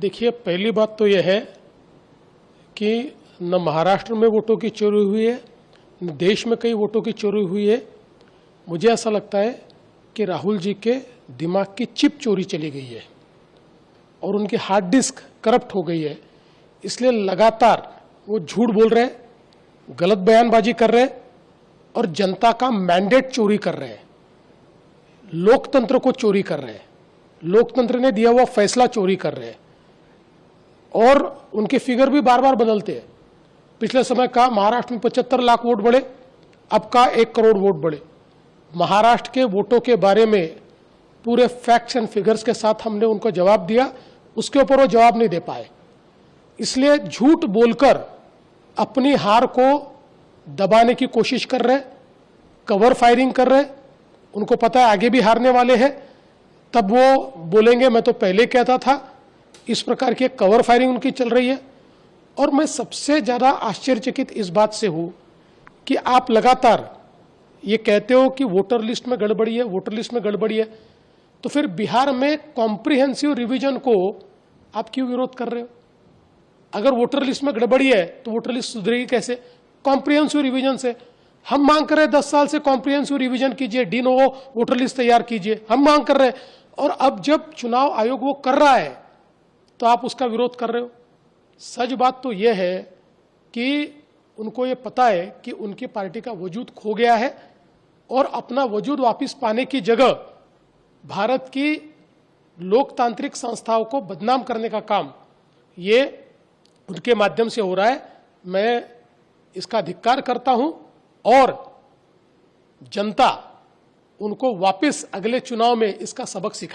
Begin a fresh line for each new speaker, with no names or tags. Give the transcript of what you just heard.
देखिए, पहली बात तो यह है कि न महाराष्ट्र में वोटों की चोरी हुई है, न देश में कई वोटों की चोरी हुई है। मुझे ऐसा लगता है कि राहुल जी के दिमाग की चिप चोरी चली गई है और उनकी हार्ड डिस्क करप्ट हो गई है। इसलिए लगातार वो झूठ बोल रहे हैं, गलत बयानबाजी कर रहे हैं और जनता का मैंडेट चोरी कर रहे हैं, लोकतंत्र को चोरी कर रहे हैं, लोकतंत्र ने दिया हुआ फैसला चोरी कर रहे हैं। और उनके फिगर भी बार बार बदलते हैं। पिछले समय का महाराष्ट्र में 75 लाख वोट बढ़े, अब का 1 करोड़ वोट बढ़े। महाराष्ट्र के वोटों के बारे में पूरे फैक्ट्स एंड फिगर्स के साथ हमने उनको जवाब दिया, उसके ऊपर वो जवाब नहीं दे पाए। इसलिए झूठ बोलकर अपनी हार को दबाने की कोशिश कर रहे, कवर फायरिंग कर रहे। उनको पता है आगे भी हारने वाले हैं, तब वो बोलेंगे मैं तो पहले कहता था। इस प्रकार की कवर फायरिंग उनकी चल रही है। और मैं सबसे ज़्यादा आश्चर्यचकित इस बात से हूँ कि आप लगातार ये कहते हो कि वोटर लिस्ट में गड़बड़ी है, वोटर लिस्ट में गड़बड़ी है, तो फिर बिहार में कॉम्प्रिहेंसिव रिवीजन को आप क्यों विरोध कर रहे हो? अगर वोटर लिस्ट में गड़बड़ी है तो वोटर लिस्ट सुधरेगी कैसे? कॉम्प्रिहेंसिव रिवीजन से। हम मांग कर रहे हैं 10 साल से कॉम्प्रिहेंसिव रिवीजन कीजिए, डी नोवो वोटर लिस्ट तैयार कीजिए, हम मांग कर रहे हैं। और अब जब चुनाव आयोग वो कर रहा है तो आप उसका विरोध कर रहे हो। सच बात तो यह है कि उनको ये पता है कि उनकी पार्टी का वजूद खो गया है और अपना वजूद वापस पाने की जगह भारत की लोकतांत्रिक संस्थाओं को बदनाम करने का काम ये उनके माध्यम से हो रहा है। मैं इसका धिक्कार करता हूं और जनता उनको वापस अगले चुनाव में इसका सबक सिखाए।